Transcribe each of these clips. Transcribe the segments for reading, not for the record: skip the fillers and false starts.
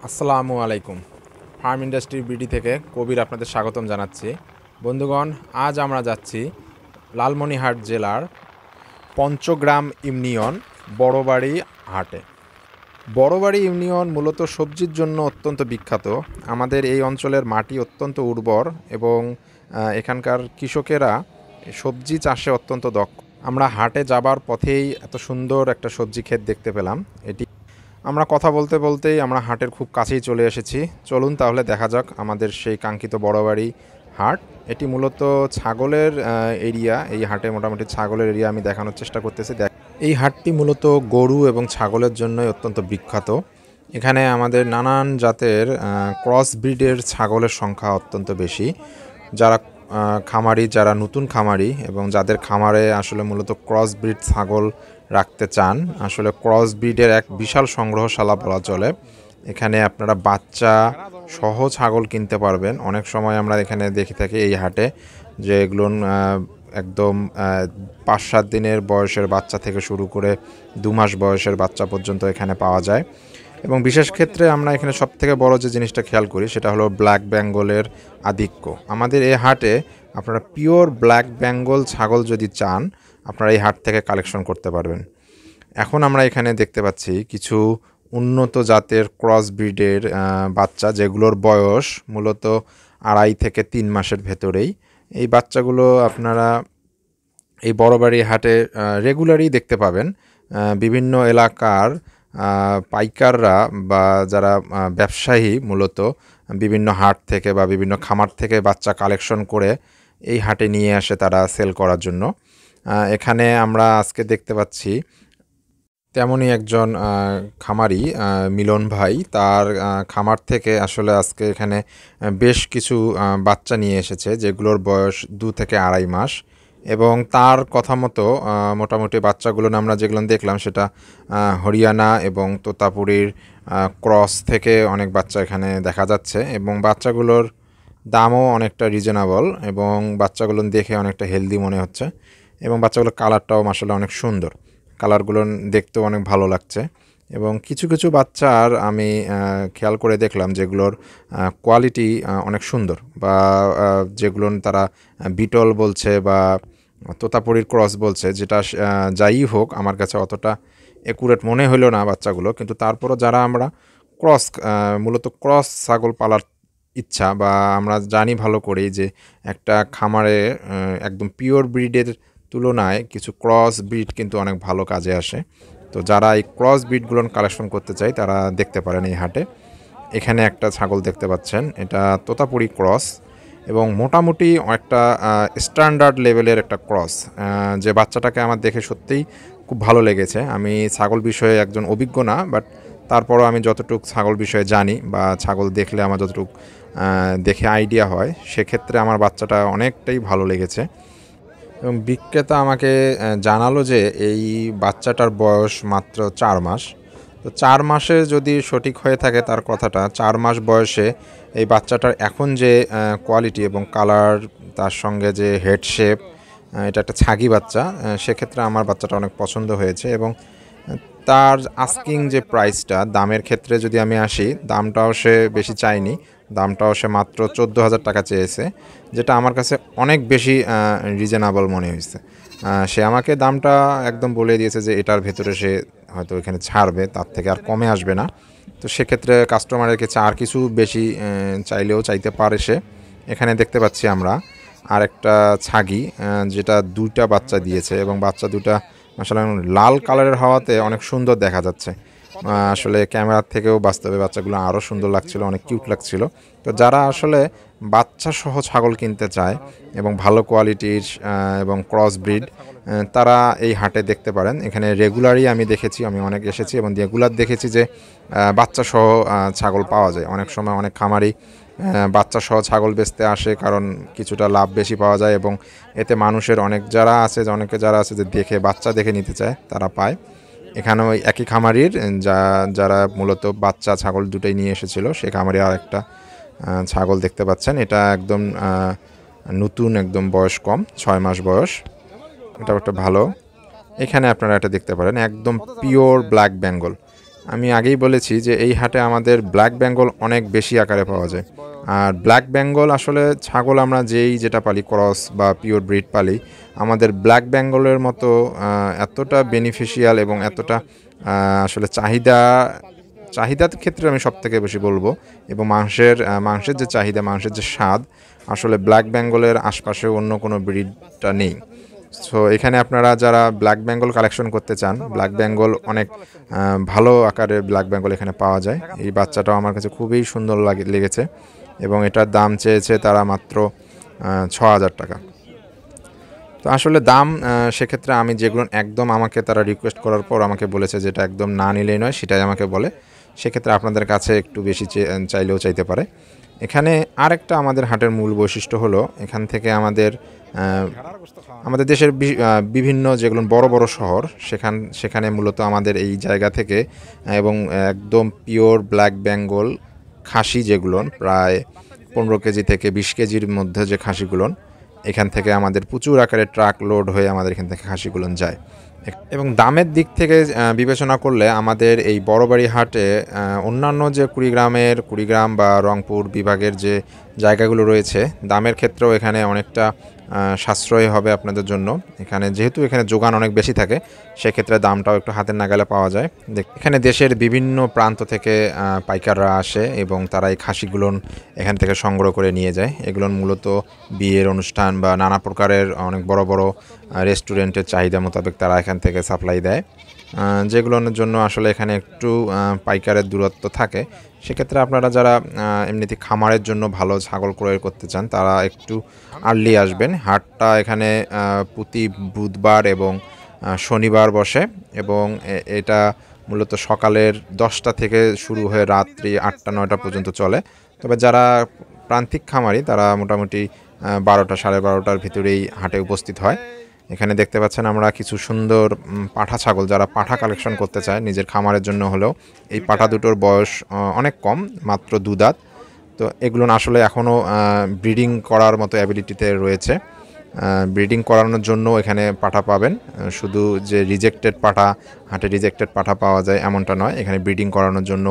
আসসালামু আলাইকুম। Farm industry BD থেকে কবির আপনাদের স্বাগতম জানাচ্ছি। বন্ধুগণ, আজ আমরা যাচ্ছি লালমনিরহাট জেলার পঞ্চগ্রাম ইউনিয়ন বড়বাড়ি হাটে। বড়বাড়ি ইউনিয়ন মূলত সবজির জন্য অত্যন্ত বিখ্যাত। আমাদের এই অঞ্চলের মাটি অত্যন্ত উর্বর এবং এখানকার কৃষকেরা সবজি চাষে অত্যন্ত দক্ষ। আমরা হাটে যাবার পথেই এত সুন্দর একটা সবজি ক্ষেত দেখতে পেলাম। এটি আমরা কথা বলতে বলতেই আমরা হাটের খুব কাছেই চলে এসেছি। চলুন তাহলে দেখা যাক আমাদের সেই কাঙ্ক্ষিত বড়বাড়ি হাট। এটি মূলত ছাগলের এরিয়া। এই হাটে মোটামুটি ছাগলের এরিয়া আমি দেখানোর চেষ্টা করতেছি। এই হাটটি মূলত গরু এবং ছাগলের জন্যই অত্যন্ত বিখ্যাত। এখানে আমাদের নানান জাতের ক্রস ব্রিডের ছাগলের সংখ্যা অত্যন্ত বেশি। যারা খামারি, যারা নতুন খামারি এবং যাদের খামারে আসলে মূলত ক্রস ব্রিড ছাগল রাখতে চান, আসলে ক্রস ব্রিডের এক বিশাল সংগ্রহশালা বলা চলে। এখানে আপনারা বাচ্চা সহ ছাগল কিনতে পারবেন। অনেক সময় আমরা এখানে দেখে থাকি এই হাটে যে এগুলো একদম 5-7 দিনের বয়সের বাচ্চা থেকে শুরু করে 2 মাস বয়সের বাচ্চা পর্যন্ত এখানে পাওয়া যায়। এবং বিশেষ ক্ষেত্রে আমরা এখানে সবথেকে বড় যে জিনিসটা খেয়াল করি সেটা হলো ব্ল্যাক বেঙ্গলের আধিক্য। আমাদের এই হাটে আপনারা পিওর ব্ল্যাক বেঙ্গল ছাগল যদি চান, আপনারা এই হাট থেকে কালেকশন করতে পারবেন। এখন আমরা এখানে দেখতে পাচ্ছি কিছু উন্নত জাতের ক্রস ব্রিডের বাচ্চা, যেগুলোর বয়স মূলত 2.5 থেকে 3 মাসের ভেতরেই। এই বাচ্চাগুলো আপনারা এই বড়বাড়ি হাটে রেগুলারই দেখতে পাবেন। বিভিন্ন এলাকার পাইকাররা বা যারা ব্যবসায়ী মূলত বিভিন্ন হাট থেকে বা বিভিন্ন খামার থেকে বাচ্চা কালেকশন করে এই হাটে নিয়ে আসে তারা সেল করার জন্য। এখানে আমরা আজকে দেখতে পাচ্ছি তেমনই একজন খামারি, মিলন ভাই, তার খামার থেকে আসলে আজকে এখানে বেশ কিছু বাচ্চা নিয়ে এসেছে, যেগুলোর বয়স 2 থেকে 2.5 মাস। এবং তার কথা মতো মোটামুটি বাচ্চাগুলো আমরা যেগুলো দেখলাম সেটা হরিয়ানা এবং তোতাপুরীর ক্রস থেকে অনেক বাচ্চা এখানে দেখা যাচ্ছে। এবং বাচ্চাগুলোর দামও অনেকটা রিজনেবল এবং বাচ্চাগুলো দেখে অনেকটা হেলদি মনে হচ্ছে। এবং বাচ্চাগুলোর কালারটাও মাসাল্লাহ অনেক সুন্দর, কালারগুলো দেখতেও অনেক ভালো লাগছে। এবং কিছু কিছু বাচ্চার আমি খেয়াল করে দেখলাম যেগুলোর কোয়ালিটি অনেক সুন্দর, বা যেগুলো তারা বিটল বলছে বা তোতাপুরীর ক্রস বলছে, যেটা যাই হোক আমার কাছে অতটা একুরেট মনে হলো না বাচ্চাগুলো। কিন্তু তারপরও যারা আমরা ক্রস মূলত ক্রস ছাগল পালার ইচ্ছা, বা আমরা জানি ভালো করেই যে একটা খামারে একদম পিওর ব্রিডের তুলনায় কিছু ক্রস ব্রিড কিন্তু অনেক ভালো কাজে আসে। তো যারা এই ক্রস ব্রিডগুলো কালেকশন করতে চায় তারা দেখতে পারেন এই হাটে। এখানে একটা ছাগল দেখতে পাচ্ছেন, এটা তোতাপুরি ক্রস এবং মোটামুটি একটা স্ট্যান্ডার্ড লেভেলের একটা ক্রস, যে বাচ্চাটাকে আমার দেখে সত্যিই খুব ভালো লেগেছে। আমি ছাগল বিষয়ে একজন অভিজ্ঞ না, বাট তারপরও আমি যতটুকু ছাগল বিষয়ে জানি বা ছাগল দেখলে আমার যতটুকু দেখে আইডিয়া হয়, সেক্ষেত্রে আমার বাচ্চাটা অনেকটাই ভালো লেগেছে। এবং বিক্রেতা আমাকে জানালো যে এই বাচ্চাটার বয়স মাত্র 4 মাস। তো 4 মাসে যদি সঠিক হয়ে থাকে তার কথাটা, 4 মাস বয়সে এই বাচ্চাটার এখন যে কোয়ালিটি এবং কালার, তার সঙ্গে যে হেড শেপ, এটা একটা ছাগি বাচ্চা। সেক্ষেত্রে আমার বাচ্চাটা অনেক পছন্দ হয়েছে। এবং তার আস্কিং যে প্রাইসটা, দামের ক্ষেত্রে যদি আমি আসি, দামটাও সে বেশি চায়নি, দামটাও সে মাত্র 14,000 টাকা চেয়েছে, যেটা আমার কাছে অনেক বেশি রিজনেবল মনে হয়েছে। সে আমাকে দামটা একদম বলে দিয়েছে যে এটার ভেতরে সে হয়তো এখানে ছাড়বে, তার থেকে আর কমে আসবে না। তো সেক্ষেত্রে কাস্টমারের কাছে আর কিছু বেশি চাইলেও চাইতে পারে সে। এখানে দেখতে পাচ্ছি আমরা আরেকটা ছাগি, যেটা 2টা বাচ্চা দিয়েছে এবং বাচ্চা 2টা মাশাআল্লাহ লাল কালারের হওয়াতে অনেক সুন্দর দেখা যাচ্ছে। আসলে ক্যামেরার থেকেও বাস্তবে বাচ্চাগুলো আরও সুন্দর লাগছিল, অনেক কিউট লাগছিল। তো যারা আসলে বাচ্চা সহ ছাগল কিনতে চায় এবং ভালো কোয়ালিটির এবং ক্রস ব্রিড, তারা এই হাটে দেখতে পারেন। এখানে রেগুলারই আমি দেখেছি, আমি অনেক এসেছি এবং রেগুলার দেখেছি যে বাচ্চা সহ ছাগল পাওয়া যায়। অনেক সময় অনেক খামারি বাচ্চা সহ ছাগল বেচতে আসে, কারণ কিছুটা লাভ বেশি পাওয়া যায় এবং এতে মানুষের অনেকে যারা আছে যে দেখে বাচ্চা দেখে নিতে চায় তারা পায়। এখানে ওই একই খামারির যারা মূলত বাচ্চা ছাগল দুটোই নিয়ে এসেছিল, সেই খামারি আর একটা ছাগল দেখতে পাচ্ছেন। এটা একদম নতুন, একদম বয়স কম, 6 মাস বয়স। এটা একটা ভালো। এখানে আপনারা এটা দেখতে পারেন, একদম পিওর ব্ল্যাক বেঙ্গল। আমি আগেই বলেছি যে এই হাটে আমাদের ব্ল্যাক বেঙ্গল অনেক বেশি আকারে পাওয়া যায়। আর ব্ল্যাক বেঙ্গল আসলে ছাগল আমরা যেটা পালি ক্রস বা পিওর ব্রিড পালি, আমাদের ব্ল্যাক বেঙ্গলের মতো এতটা বেনিফিশিয়াল এবং এতটা আসলে চাহিদার ক্ষেত্রে আমি সব থেকে বেশি বলবো, এবং মাংসের যে চাহিদা, মাংসের যে স্বাদ, আসলে ব্ল্যাক বেঙ্গলের আশপাশে অন্য কোনো ব্রিডটা নেই। সো এখানে আপনারা যারা ব্ল্যাক বেঙ্গল কালেকশন করতে চান, ব্ল্যাক বেঙ্গল অনেক ভালো আকারের ব্ল্যাক বেঙ্গল এখানে পাওয়া যায়। এই বাচ্চাটাও আমার কাছে খুবই সুন্দর লেগেছে এবং এটার দাম চেয়েছে তারা মাত্র 6,000 টাকা। তো আসলে দাম সেক্ষেত্রে আমি যেগুলো একদম আমাকে তারা রিকোয়েস্ট করার পর আমাকে বলেছে যেটা একদম না নিলেই নয়, সেটাই আমাকে বলে। সেক্ষেত্রে আপনাদের কাছে একটু বেশি চাইলেও চাইতে পারে। এখানে আরেকটা আমাদের হাটের মূল বৈশিষ্ট্য হলো এখান থেকে আমাদের দেশের বিভিন্ন যেগুলো বড় বড় শহর, সেখানে মূলত আমাদের এই জায়গা থেকে এবং একদম পিওর ব্ল্যাক বেঙ্গল খাসি যেগুলো প্রায় 15 কেজি থেকে 20 কেজির মধ্যে যে খাসিগুলো, এখান থেকে আমাদের প্রচুর আকারে ট্রাক লোড হয়ে আমাদের এখান থেকে খাসিগুলো যায়। এবং দামের দিক থেকে বিবেচনা করলে আমাদের এই বড়বাড়ি হাটে অন্যান্য যে কুড়িগ্রাম বা রংপুর বিভাগের যে জায়গাগুলো রয়েছে, দামের ক্ষেত্রেও এখানে অনেকটা সাশ্রয়ী হবে আপনাদের জন্য। যেহেতু এখানে যোগান অনেক বেশি থাকে, সেক্ষেত্রে দামটাও একটু হাতের নাগালে পাওয়া যায়। এখানে দেশের বিভিন্ন প্রান্ত থেকে পাইকাররা আসে এবং তারা এই খাসিগুলো এখান থেকে সংগ্রহ করে নিয়ে যায়। এগুলো মূলত বিয়ের অনুষ্ঠান বা নানা প্রকারের অনেক বড় বড় রেস্টুরেন্টের চাহিদা মোতাবেক তারা এখান থেকে সাপ্লাই দেয়, যেগুলোর জন্য আসলে এখানে একটু পাইকারের দূরত্ব থাকে। সেক্ষেত্রে আপনারা যারা এমনিতে খামারের জন্য ভালো ছাগল ক্রয় করতে চান, তারা একটু আর্লি আসবেন। হাটটা এখানে প্রতি বুধবার এবং শনিবার বসে এবং এটা মূলত সকালের 10টা থেকে শুরু হয়ে রাত্রি 8টা-9টা পর্যন্ত চলে। তবে যারা প্রান্তিক খামারি তারা মোটামুটি 12টা, 12:30টার ভিতরেই হাটে উপস্থিত হয়। এখানে দেখতে পাচ্ছেন আমরা কিছু সুন্দর পাঠা ছাগল, যারা পাঠা কালেকশন করতে চায় নিজের খামারের জন্য হলেও। এই পাঠা দুটোর বয়স অনেক কম, মাত্র 2 দাঁত। তো এগুলো আসলে এখনও ব্রিডিং করার মতো অ্যাবিলিটিতে রয়েছে। ব্রিডিং করানোর জন্য এখানে পাঠা পাবেন। শুধু যে হাটে রিজেক্টেড পাঠা পাওয়া যায় এমনটা নয়, এখানে ব্রিডিং করানোর জন্য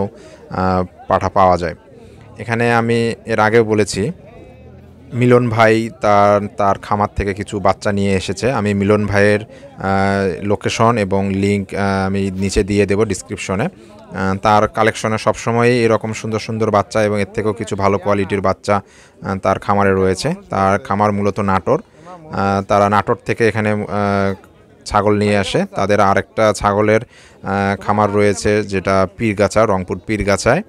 পাঠা পাওয়া যায়। এখানে আমি এর আগেও বলেছি, মিলন ভাই তার খামার থেকে কিছু বাচ্চা নিয়ে এসেছে। আমি মিলন ভাইয়ের লোকেশন এবং লিংক আমি নিচে দিয়ে দেব ডিসক্রিপশনে। তার কালেকশনে সবসময়ই এরকম সুন্দর সুন্দর বাচ্চা এবং এর থেকেও কিছু ভালো কোয়ালিটির বাচ্চা তার খামারে রয়েছে। তার খামার মূলত নাটোর। তারা নাটোর থেকে এখানে ছাগল নিয়ে আসে। তাদের আরেকটা ছাগলের খামার রয়েছে যেটা রংপুর পীরগাছায়।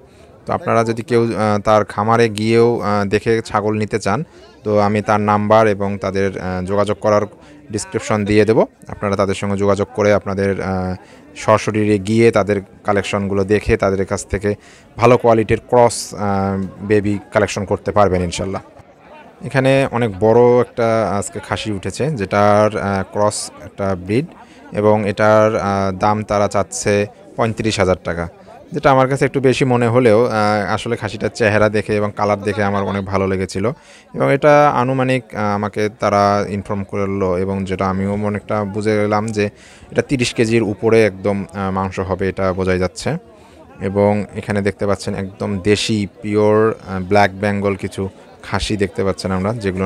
তো আপনারা যদি কেউ তার খামারে গিয়েও দেখে ছাগল নিতে চান, তো আমি তার নাম্বার এবং তাদের যোগাযোগ করার ডিসক্রিপশন দিয়ে দেব। আপনারা তাদের সঙ্গে যোগাযোগ করে আপনাদের সশরীরে গিয়ে তাদের কালেকশনগুলো দেখে তাদের কাছ থেকে ভালো কোয়ালিটির ক্রস বেবি কালেকশন করতে পারবেন ইনশাল্লাহ। এখানে অনেক বড় একটা আজকে খাসি উঠেছে, যেটার ক্রস একটা ব্রিড, এবং এটার দাম তারা চাচ্ছে 35,000 টাকা, যেটা আমার কাছে একটু বেশি মনে হলেও আসলে খাসিটার চেহারা দেখে এবং কালার দেখে আমার অনেক ভালো লেগেছিল। এবং এটা আনুমানিক আমাকে তারা ইনফর্ম করলো, এবং যেটা আমিও অনেকটা বুঝে গেলাম যে এটা 30 কেজির উপরে একদম মাংস হবে, এটা বোঝাই যাচ্ছে। এবং এখানে দেখতে পাচ্ছেন একদম দেশি পিওর ব্ল্যাক বেঙ্গল কিছু খাসি দেখতে পাচ্ছেন আমরা, যেগুলো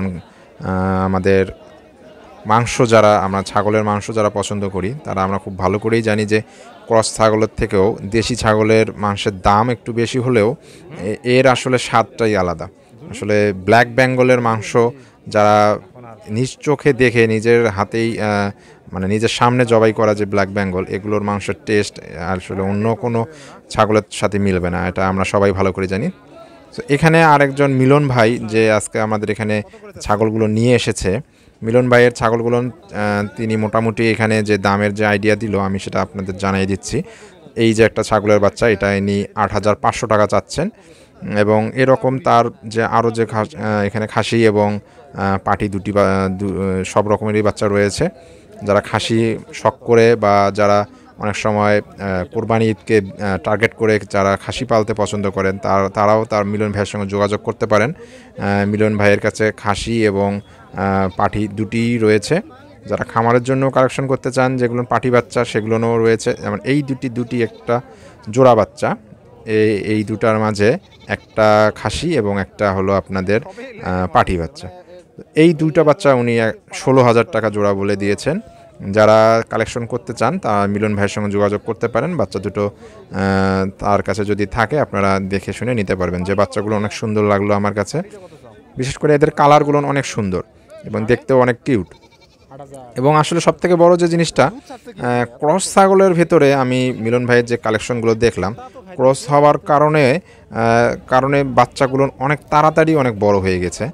আমাদের আমরা ছাগলের মাংস যারা পছন্দ করি, তারা আমরা খুব ভালো করেই জানি যে ক্রস ছাগলের থেকেও দেশি ছাগলের মাংসের দাম একটু বেশি হলেও এর আসলে স্বাদটাই আলাদা। আসলে ব্ল্যাক বেঙ্গলের মাংস যারা নিজ চোখে দেখে নিজের হাতেই নিজের সামনে জবাই করা যে ব্ল্যাক বেঙ্গল, এগুলোর মাংসের টেস্ট আসলে অন্য কোনো ছাগলের সাথে মিলবে না, এটা আমরা সবাই ভালো করে জানি। তো এখানে আরেকজন মিলন ভাই যে আজকে আমাদের এখানে ছাগলগুলো নিয়ে এসেছে, মিলন ভাইয়ের ছাগলগুলো তিনি মোটামুটি এখানে যে দামের যে আইডিয়া দিল আমি সেটা আপনাদের জানিয়ে দিচ্ছি। এই যে একটা ছাগলের বাচ্চা, এটা ইনি 8,500 টাকা চাচ্ছেন। এবং এরকম তার যে আরও যে এখানে খাসি এবং পাটি সব রকমেরই বাচ্চা রয়েছে। যারা খাসি শখ করে বা যারা অনেক সময় কোরবানি ঈদকে টার্গেট করে যারা খাসি পালতে পছন্দ করেন, তারাও তার মিলন ভাইয়ের সঙ্গে যোগাযোগ করতে পারেন। মিলন ভাইয়ের কাছে খাসি এবং পাঠি দুটিই রয়েছে। যারা খামারের জন্য কালেকশন করতে চান, যেগুলো পাটি বাচ্চা সেগুলোও রয়েছে। যেমন এই দুটি একটা জোড়া বাচ্চা, এই দুটার মাঝে একটা খাসি এবং একটা হলো আপনাদের পাটি বাচ্চা। এই দুইটা বাচ্চা উনি 16,000 টাকা জোড়া বলে দিয়েছেন। যারা কালেকশন করতে চান তারা মিলন ভাইয়ের সঙ্গে যোগাযোগ করতে পারেন। বাচ্চা দুটো তার কাছে যদি থাকে আপনারা দেখে শুনে নিতে পারবেন। যে বাচ্চাগুলো অনেক সুন্দর লাগলো আমার কাছে, বিশেষ করে এদের কালারগুলো অনেক সুন্দর এবং দেখতেও অনেক কিউট। এবং আসলে সবথেকে বড় যে জিনিসটা, ক্রস ছাগলের ভেতরে আমি মিলন ভাইয়ের যে কালেকশনগুলো দেখলাম, ক্রস হওয়ার কারণে বাচ্চাগুলো অনেক তাড়াতাড়ি অনেক বড় হয়ে গেছে।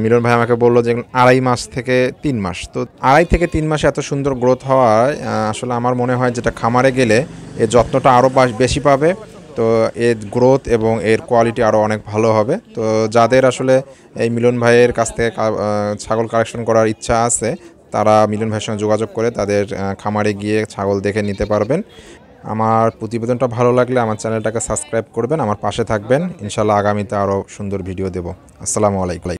মিলন ভাই আমাকে বললো যে 2.5 মাস থেকে 3 মাস, তো 2.5 থেকে 3 মাসে এত সুন্দর গ্রোথ হওয়ায় আসলে আমার মনে হয় যেটা খামারে গেলে এর যত্নটা আরও বেশি পাবে। তো এর গ্রোথ এবং এর কোয়ালিটি আরও অনেক ভালো হবে। তো যাদের আসলে এই মিলন ভাইয়ের কাছ থেকে ছাগল কালেকশন করার ইচ্ছা আছে, তারা মিলন ভাইয়ের সঙ্গে যোগাযোগ করে তাদের খামারে গিয়ে ছাগল দেখে নিতে পারবেন। আমার প্রতিবেদনটা ভালো লাগলে আমার চ্যানেলটাকে সাবস্ক্রাইব করবেন, আমার পাশে থাকবেন। ইনশাল্লাহ আগামীতে আরও সুন্দর ভিডিও দেব। আসসালামু আলাইকুম।